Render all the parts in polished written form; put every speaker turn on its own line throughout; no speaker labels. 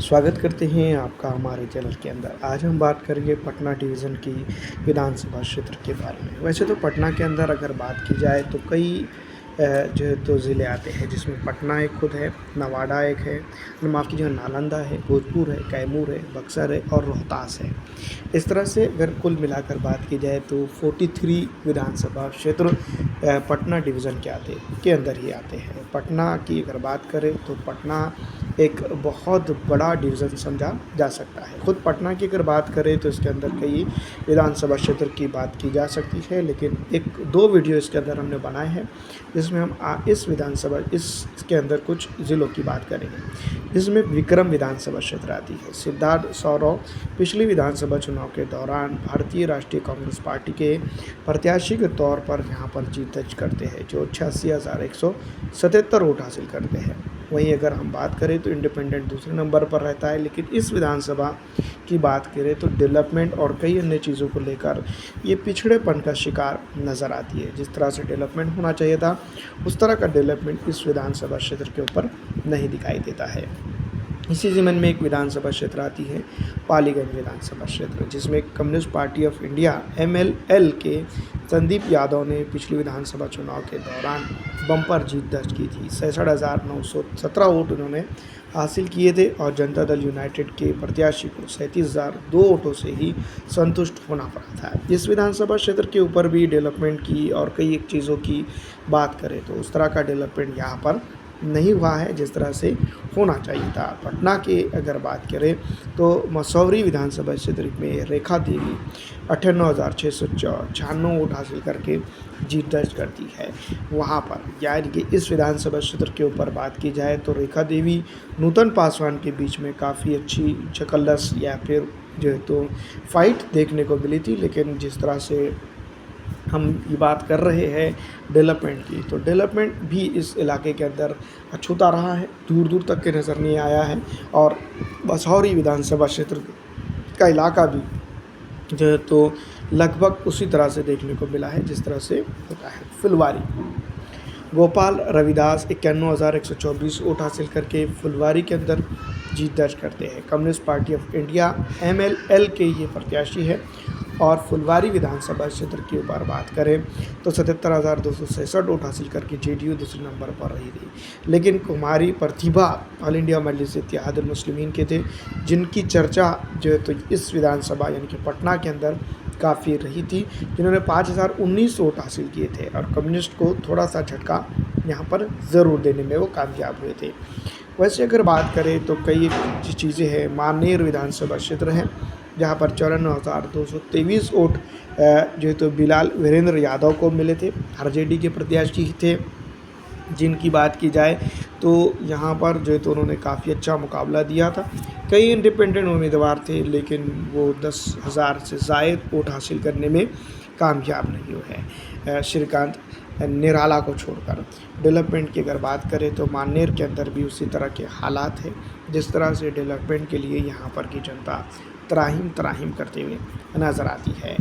स्वागत करते हैं आपका हमारे चैनल के अंदर। आज हम बात करेंगे पटना डिवीज़न की विधानसभा क्षेत्र के बारे में। वैसे तो पटना के अंदर अगर बात की जाए तो कई जो है तो ज़िले आते हैं, जिसमें पटना एक खुद है, नवादा एक है, माफ़ कीजिएगा, नालंदा है, भोजपुर है, कैमूर है, बक्सर है और रोहतास है। इस तरह से अगर कुल मिलाकर बात की जाए तो 43 विधानसभा क्षेत्र पटना डिवीज़न के अंदर ही आते हैं। पटना की अगर बात करें तो पटना एक बहुत बड़ा डिवीज़न समझा जा सकता है। खुद पटना की अगर बात करें तो इसके अंदर कई विधानसभा क्षेत्र की बात की जा सकती है, लेकिन 1-2 वीडियो इसके अंदर हमने बनाए हैं, जिसमें हम इसके अंदर कुछ ज़िलों की बात करेंगे। जिसमें विक्रम विधानसभा क्षेत्र आती है। सिद्धार्थ सौरव पिछली विधानसभा चुनाव के दौरान भारतीय राष्ट्रीय कांग्रेस पार्टी के प्रत्याशी के तौर पर यहाँ पर जीत दर्ज करते हैं, जो 86,177 वोट हासिल करते हैं। वहीं अगर हम बात करें तो इंडिपेंडेंट दूसरे नंबर पर रहता है, लेकिन इस विधानसभा की बात करें तो डेवलपमेंट और कई अन्य चीज़ों को लेकर ये पिछड़ेपन का शिकार नज़र आती है। जिस तरह से डेवलपमेंट होना चाहिए था, उस तरह का डेवलपमेंट इस विधानसभा क्षेत्र के ऊपर नहीं दिखाई देता है। इसी ज़मीन में एक विधानसभा क्षेत्र आती है, पालीगंज विधानसभा क्षेत्र, जिसमें communist party of India MLL के संदीप यादव ने पिछली विधानसभा चुनाव के दौरान बम्पर जीत दर्ज की थी। 66,917 वोट उन्होंने हासिल किए थे और जनता दल यूनाइटेड के प्रत्याशी को 37,002 वोटों से ही संतुष्ट होना पड़ा था। इस विधानसभा क्षेत्र के ऊपर भी डेवलपमेंट की और कई एक चीज़ों की बात करें तो उस तरह का डेवलपमेंट यहाँ पर नहीं हुआ है जिस तरह से होना चाहिए था। पटना की अगर बात करें तो मसौरी विधानसभा क्षेत्र में रेखा देवी 58,696 वोट हासिल करके जीत दर्ज करती है। वहाँ पर यानी कि इस विधानसभा क्षेत्र के ऊपर बात की जाए तो रेखा देवी नूतन पासवान के बीच में काफ़ी अच्छी चकल्लस या फिर जो है तो फाइट देखने को मिली थी, लेकिन जिस तरह से हम ये बात कर रहे हैं डेवलपमेंट की, तो डेवलपमेंट भी इस इलाके के अंदर अछूता रहा है, दूर दूर तक के नज़र नहीं आया है। और मसौरी विधानसभा क्षेत्र का इलाका भी जो है तो लगभग उसी तरह से देखने को मिला है जिस तरह से होता है। फुलवारी गोपाल रविदास 51,124 वोट हासिल करके फुलवारी के अंदर जीत दर्ज करते हैं। Communist party of India MLL के ये प्रत्याशी है। और फुलवारी विधानसभा क्षेत्र की ऊपर बात करें तो 77,266 वोट हासिल करके JDU दूसरे नंबर पर रही थी, लेकिन कुमारी प्रतिभा ऑल इंडिया मजलिस इत्तेहादुल मुस्लिमीन के थे, जिनकी चर्चा जो है तो इस विधानसभा यानी कि पटना के अंदर काफ़ी रही थी, जिन्होंने 5,019 वोट हासिल किए थे और कम्युनिस्ट को थोड़ा सा झटका यहाँ पर ज़रूर देने में वो कामयाब हुए थे। वैसे अगर बात करें तो कई चीज़ें हैं। मानेर विधानसभा क्षेत्र है, जहाँ पर 54,223 वोट जो है तो बिलाल वीरेंद्र यादव को मिले थे, RJD के प्रत्याशी थे। जिनकी बात की जाए तो यहाँ पर जो है तो उन्होंने काफ़ी अच्छा मुकाबला दिया था। कई इंडिपेंडेंट उम्मीदवार थे, लेकिन वो 10,000 से ज़ायद वोट हासिल करने में कामयाब नहीं हुए हैं, श्रीकांत निराला को छोड़कर। डेवलपमेंट की अगर बात करें तो मानेर के अंदर भी उसी तरह के हालात हैं, जिस तरह से डेवलपमेंट के लिए यहाँ पर की जनता तराहिम करते हुए नज़र आती है।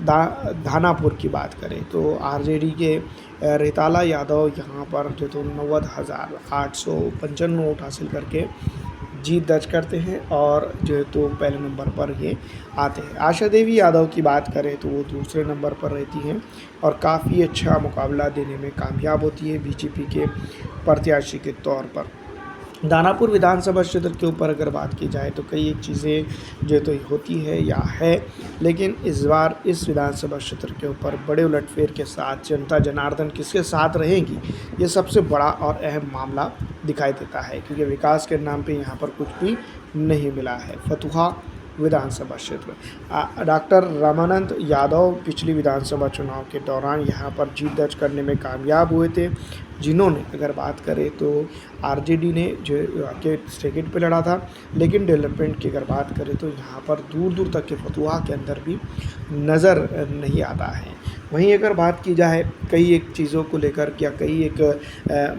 दानापुर की बात करें तो RJD के रिताला यादव यहाँ पर जो तो 90,855 वोट हासिल करके जीत दर्ज करते हैं और जो है तो पहले नंबर पर ये आते हैं। आशा देवी यादव की बात करें तो वो दूसरे नंबर पर रहती हैं और काफ़ी अच्छा मुकाबला देने में कामयाब होती है BJP के प्रत्याशी के तौर पर। दानापुर विधानसभा क्षेत्र के ऊपर अगर बात की जाए तो कई एक चीज़ें जो तो होती है या है, लेकिन इस बार इस विधानसभा क्षेत्र के ऊपर बड़े उलटफेर के साथ जनता जनार्दन किसके साथ रहेगी, ये सबसे बड़ा और अहम मामला दिखाई देता है, क्योंकि विकास के नाम पे यहाँ पर कुछ भी नहीं मिला है। फतुहा विधानसभा क्षेत्र डॉक्टर रामानंद यादव पिछली विधानसभा चुनाव के दौरान यहाँ पर जीत दर्ज करने में कामयाब हुए थे, जिन्होंने अगर बात करें तो RJD ने जो के टिकट पे लड़ा था, लेकिन डेवलपमेंट की अगर बात करें तो यहाँ पर दूर दूर तक के फतुहा के अंदर भी नज़र नहीं आता है। वहीं अगर बात की जाए कई एक चीज़ों को लेकर या कई एक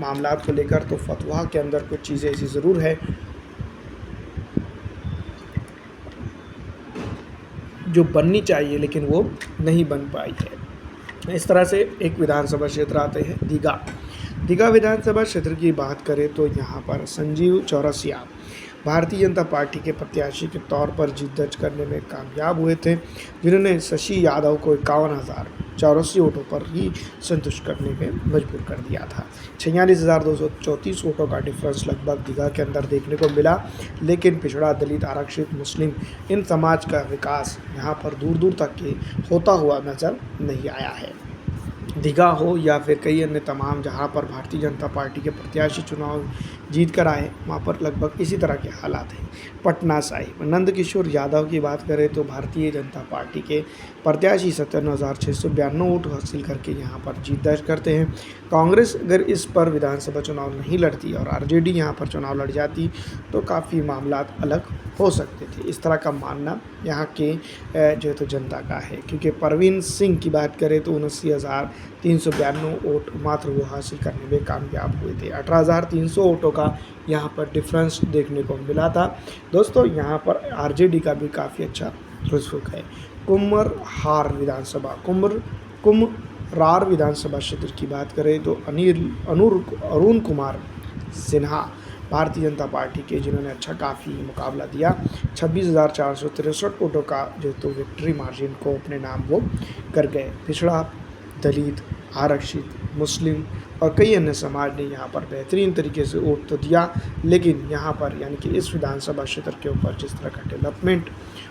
मामलात को लेकर तो फतुहा के अंदर कुछ चीज़ें ऐसी ज़रूर है जो बननी चाहिए, लेकिन वो नहीं बन पाई है। इस तरह से एक विधानसभा क्षेत्र आते हैं दीघा विधानसभा क्षेत्र की बात करें तो यहाँ पर संजीव चौरसिया भारतीय जनता पार्टी के प्रत्याशी के तौर पर जीत दर्ज करने में कामयाब हुए थे, जिन्होंने शशि यादव को 51,084 वोटों पर ही संतुष्ट करने में मजबूर कर दिया था। 46,234 वोटों का डिफरेंस लगभग दीघा के अंदर देखने को मिला, लेकिन पिछड़ा, दलित, आरक्षित, मुस्लिम इन समाज का विकास यहाँ पर दूर दूर तक के होता हुआ नजर नहीं आया है। दीघा हो या फिर कई अन्य तमाम जहां पर भारतीय जनता पार्टी के प्रत्याशी चुनाव जीत कर आए, वहां पर लगभग इसी तरह के हालात हैं। पटना साहिब नंदकिशोर यादव की बात करें तो भारतीय जनता पार्टी के प्रत्याशी 57,692 वोट हासिल करके यहां पर जीत दर्ज करते हैं। कांग्रेस अगर इस पर विधानसभा चुनाव नहीं लड़ती और आरजेडी यहां पर चुनाव लड़ जाती तो काफ़ी मामला अलग हो सकते थे। इस तरह का मानना यहाँ के जो है तो जनता का है, क्योंकि परवीन सिंह की बात करें तो 79,392 वोट मात्र वो हासिल करने में कामयाब हुए थे। 18,300 वोटों का यहाँ पर डिफरेंस देखने को मिला था। दोस्तों यहाँ पर आरजेडी का भी काफ़ी अच्छा रुख है। कुम्हरार विधानसभा क्षेत्र की बात करें तो अरुण कुमार सिन्हा भारतीय जनता पार्टी के, जिन्होंने अच्छा काफ़ी मुकाबला दिया, 26,463 वोटों का जो तो विक्ट्री मार्जिन को अपने नाम वो कर गए। पिछड़ा, दलित, आरक्षित, मुस्लिम और कई अन्य समाज ने यहाँ पर बेहतरीन तरीके से वोट तो दिया, लेकिन यहाँ पर यानी कि इस विधानसभा क्षेत्र के ऊपर जिस तरह का डेवलपमेंट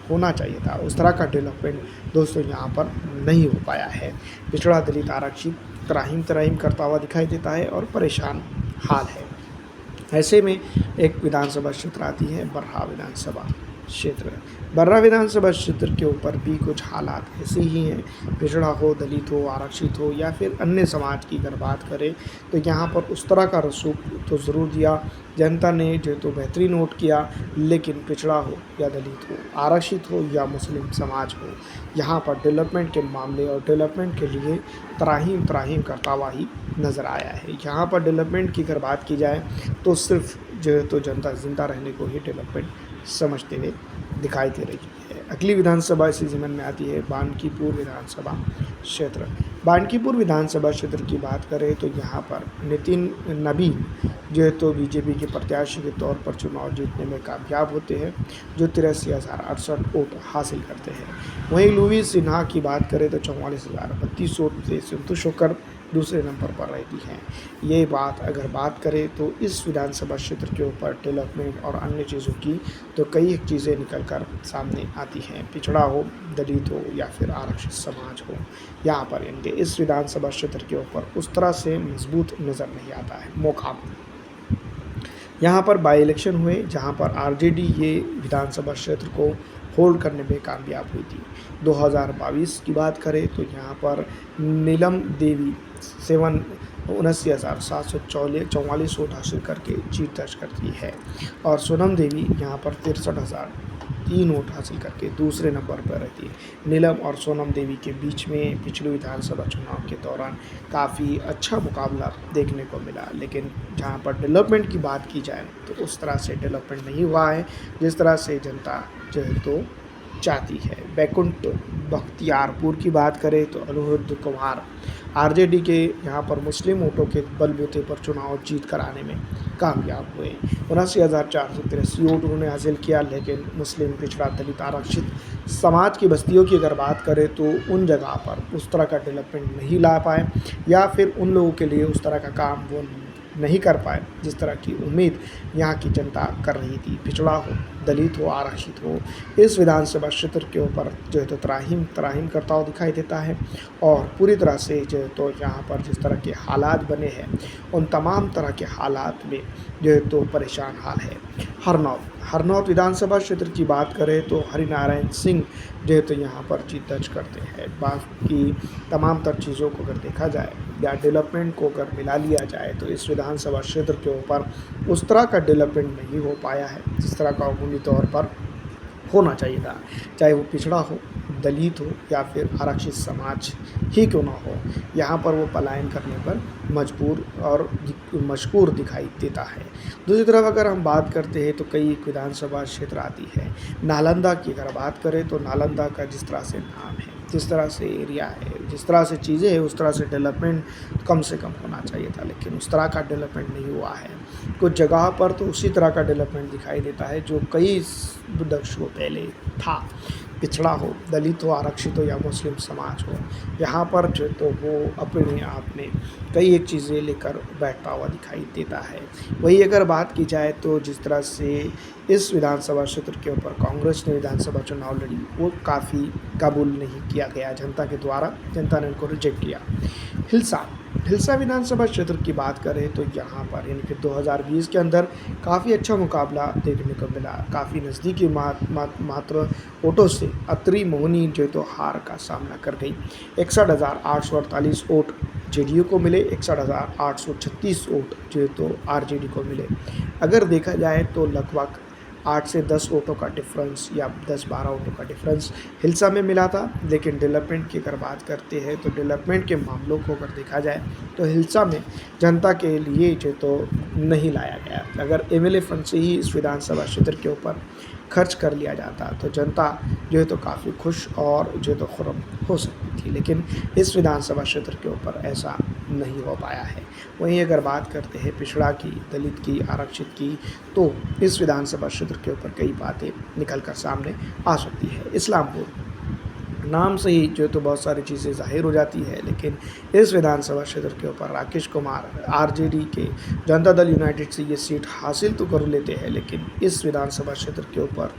होना चाहिए था उस तरह का डेवलपमेंट दोस्तों यहाँ पर नहीं हो पाया है। पिछड़ा, दलित, आरक्षित त्राहिम करता हुआ दिखाई देता है और परेशान हाल है। ऐसे में एक विधानसभा क्षेत्र आती है बर्रा विधानसभा क्षेत्र। बर्रा विधानसभा क्षेत्र के ऊपर भी कुछ हालात ऐसे ही हैं। पिछड़ा हो, दलित हो, आरक्षित हो या फिर अन्य समाज की अगर बात करें तो यहाँ पर उस तरह का रसूख तो ज़रूर दिया, जनता ने जो तो बेहतरीन वोट किया, लेकिन पिछड़ा हो या दलित हो, आरक्षित हो या मुस्लिम समाज हो, यहाँ पर डेवलपमेंट के मामले और डेवलपमेंट के लिए त्राहिम करता हुआ ही नज़र आया है। यहाँ पर डेवलपमेंट की अगर बात की जाए तो सिर्फ जो है तो जनता जिंदा रहने को ही डेवलपमेंट समझते हुए दिखाई दे रही है। अगली विधानसभा इसी ज़मीन में आती है बानकीपुर विधानसभा क्षेत्र। बानकीपुर विधानसभा क्षेत्र की बात करें तो यहाँ पर नितिन नबीन जो है तो बीजेपी के प्रत्याशी के तौर पर चुनाव जीतने में कामयाब होते हैं, जो 83,068 वोट हासिल करते हैं। वहीं लुईस सिन्हा की बात करें तो 44,032 वोट से संतुष्ट होकर दूसरे नंबर पर रहती हैं। ये बात अगर बात करें तो इस विधानसभा क्षेत्र के ऊपर डेवलपमेंट और अन्य चीज़ों की तो कई चीज़ें निकल कर सामने आती हैं। पिछड़ा हो, दलित हो या फिर आरक्षित समाज हो, यहाँ पर इनके इस विधानसभा क्षेत्र के ऊपर उस तरह से मजबूत नज़र नहीं आता है मौका। यहाँ पर बाई इलेक्शन हुए जहाँ पर आरजेडी ये विधानसभा क्षेत्र को होल्ड करने में कामयाब हुई थी। 2022 की बात करें तो यहाँ पर नीलम देवी 79,744 वोट हासिल करके जीत दर्ज करती है और सोनम देवी यहाँ पर 63,003 वोट हासिल करके दूसरे नंबर पर रहती है। नीलम और सोनम देवी के बीच में पिछले विधानसभा चुनाव के दौरान काफ़ी अच्छा मुकाबला देखने को मिला, लेकिन जहाँ पर डेवलपमेंट की बात की जाए तो उस तरह से डेवलपमेंट नहीं हुआ है जिस तरह से जनता जो है तो चाहती है। बैकुंठ बख्तियारपुर की बात करें तो अनिरुद्ध कुमार आरजेडी के यहाँ पर मुस्लिम वोटों के बलबूते पर चुनाव जीत कराने में कामयाब हुए। 79,483 वोट उन्होंने हासिल किया, लेकिन मुस्लिम, पिछड़ा, दलित, आरक्षित समाज की बस्तियों की अगर बात करें तो उन जगह पर उस तरह का डेवलपमेंट नहीं ला पाए या फिर उन लोगों के लिए उस तरह का काम वो नहीं कर पाए जिस तरह की उम्मीद यहाँ की जनता कर रही थी। पिछड़ा हो, दलित हो, आरक्षित हो, इस विधानसभा क्षेत्र के ऊपर जो है तो त्राहिम करता हुआ दिखाई देता है और पूरी तरह से जो है तो यहाँ पर जिस तरह के हालात बने हैं उन तमाम तरह के हालात में जो है तो परेशान हाल है। हरनौत विधानसभा क्षेत्र की बात करें तो हरिनारायण सिंह जो है तो यहाँ पर जीत दर्ज करते हैं। बाकी तमाम तर चीज़ों को अगर देखा जाए या डेवलपमेंट को अगर मिला लिया जाए तो इस विधानसभा क्षेत्र के ऊपर उस तरह का डेवलपमेंट नहीं हो पाया है जिस तरह का अमूली तौर पर होना चाहिए था, चाहे वो पिछड़ा हो, दलित हो या फिर आरक्षित समाज ही क्यों ना हो। यहाँ पर वो पलायन करने पर मजबूर और मजबूर दिखाई देता है। दूसरी तरफ अगर हम बात करते हैं तो कई विधानसभा क्षेत्र आती है। नालंदा की अगर बात करें तो नालंदा का जिस तरह से नाम है जिस तरह से एरिया है, जिस तरह से चीज़ें हैं, उस तरह से डेवलपमेंट कम से कम होना चाहिए था, लेकिन उस तरह का डेवलपमेंट नहीं हुआ है। कुछ जगह पर तो उसी तरह का डेवलपमेंट दिखाई देता है जो कई दशकों पहले था। पिछड़ा हो, दलित हो, आरक्षित हो या मुस्लिम समाज हो, यहाँ पर जो तो वो अपने आप में कई एक चीज़ें लेकर बैठता हुआ दिखाई देता है। वही अगर बात की जाए तो जिस तरह से इस विधानसभा क्षेत्र के ऊपर कांग्रेस ने विधानसभा चुनाव लड़ी, वो काफ़ी कबूल नहीं किया गया जनता के द्वारा, जनता ने उनको रिजेक्ट किया। हिल्सा हिल्सा विधानसभा क्षेत्र की बात करें तो यहाँ पर यानी कि 2020 के अंदर काफ़ी अच्छा मुकाबला देखने को मिला। काफ़ी नज़दीकी मात्र वोटों से अत्रि मोहनी जो तो हार का सामना कर गई। 61,848 वोट जेडीयू को मिले, 61,836 वोट जो तो आरजेडी को मिले। अगर देखा जाए तो लगभग 8 से 10 वोटों का डिफरेंस या 10-12 वोटों का डिफरेंस हिल्सा में मिला था। लेकिन डेवलपमेंट की अगर बात करते हैं तो डेवलपमेंट के मामलों को अगर देखा जाए तो हिल्सा में जनता के लिए जो तो नहीं लाया गया। अगर एमएलए फंड से ही इस विधानसभा क्षेत्र के ऊपर खर्च कर लिया जाता तो जनता जो है तो काफ़ी खुश और जो है तो खुर्रम हो सकती थी, लेकिन इस विधानसभा क्षेत्र के ऊपर ऐसा नहीं हो पाया है। वहीं अगर बात करते हैं पिछड़ा की, दलित की, आरक्षित की, तो इस विधानसभा क्षेत्र के ऊपर कई बातें निकल कर सामने आ सकती है। इस्लामपुर नाम से ही जो तो बहुत सारी चीज़ें ज़ाहिर हो जाती है, लेकिन इस विधानसभा क्षेत्र के ऊपर राकेश कुमार आरजेडी के जनता दल यूनाइटेड से ये सीट हासिल तो कर लेते हैं, लेकिन इस विधानसभा क्षेत्र के ऊपर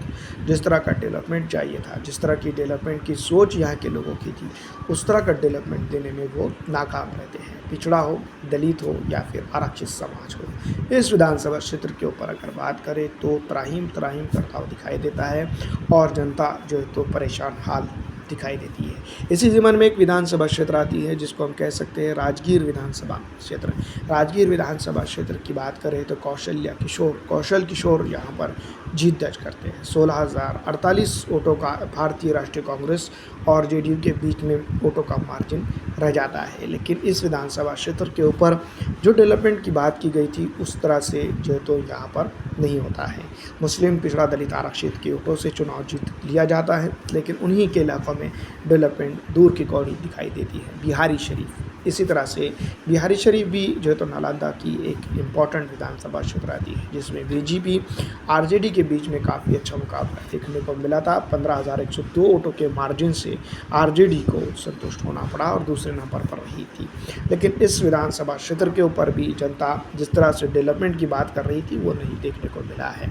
जिस तरह का डेवलपमेंट चाहिए था, जिस तरह की डेवलपमेंट की सोच यहाँ के लोगों की थी, उस तरह का डेवलपमेंट देने में वो नाकाम रहते हैं। पिछड़ा हो, दलित हो या फिर आरक्षित समाज हो, इस विधानसभा क्षेत्र के ऊपर अगर बात करें तो त्राहिम त्राहिम करता हुआ दिखाई देता है और जनता जो है तो परेशान हाल दिखाई देती है। इसी ज़िम्न में एक विधानसभा क्षेत्र आती है जिसको हम कह सकते हैं राजगीर विधानसभा क्षेत्र। राजगीर विधानसभा क्षेत्र की बात करें तो कौशल किशोर यहाँ पर जीत दर्ज करते हैं। 16,048 वोटों का भारतीय राष्ट्रीय कांग्रेस और जेडीयू के बीच में वोटों का मार्जिन रह जाता है। लेकिन इस विधानसभा क्षेत्र के ऊपर जो डेवलपमेंट की बात की गई थी उस तरह से जो तो यहाँ पर नहीं होता है। मुस्लिम, पिछड़ा, दलित, आरक्षित के वोटों से चुनाव जीत लिया जाता है, लेकिन उन्हीं के इलाकों में डेवलपमेंट दूर की कौड़ी दिखाई देती है। बिहारी शरीफ, इसी तरह से बिहारी शरीफ भी जो है तो नालंदा की एक इम्पॉर्टेंट विधानसभा क्षेत्र आती है, जिसमें बीजेपी आरजेडी के बीच में काफ़ी अच्छा मुकाबला देखने को मिला था। 15,102 वोटों के मार्जिन से आरजेडी को संतुष्ट होना पड़ा और दूसरे नंबर पर रही थी। लेकिन इस विधानसभा क्षेत्र के ऊपर भी जनता जिस तरह से डेवलपमेंट की बात कर रही थी वो नहीं देखने को मिला है।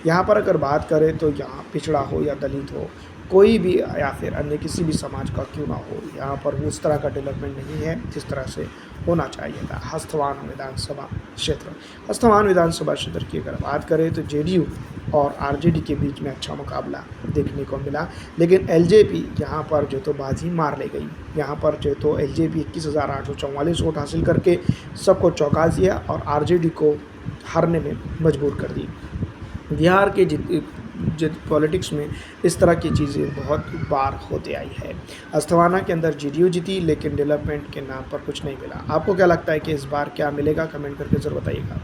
यहाँ पर अगर बात करें तो यहाँ पिछड़ा हो या दलित हो, कोई भी या फिर अन्य किसी भी समाज का क्यों ना हो, यहाँ पर उस तरह का डेवलपमेंट नहीं है जिस तरह से होना चाहिए था। हस्तवान विधानसभा क्षेत्र की अगर बात करें तो जेडीयू और आरजेडी के बीच में अच्छा मुकाबला देखने को मिला, लेकिन एलजेपी यहाँ पर जो तो बाजी मार ले गई। यहाँ पर जो तो एलजेपी 21,844 वोट हासिल करके सबको चौंका दिया और आरजेडी को हारने में मजबूर कर दी। बिहार के पॉलिटिक्स में इस तरह की चीज़ें बहुत बार होते आई है। अस्थवाना के अंदर जेडीयू जीती, लेकिन डेवलपमेंट के नाम पर कुछ नहीं मिला। आपको क्या लगता है कि इस बार क्या मिलेगा? कमेंट करके ज़रूर बताइएगा।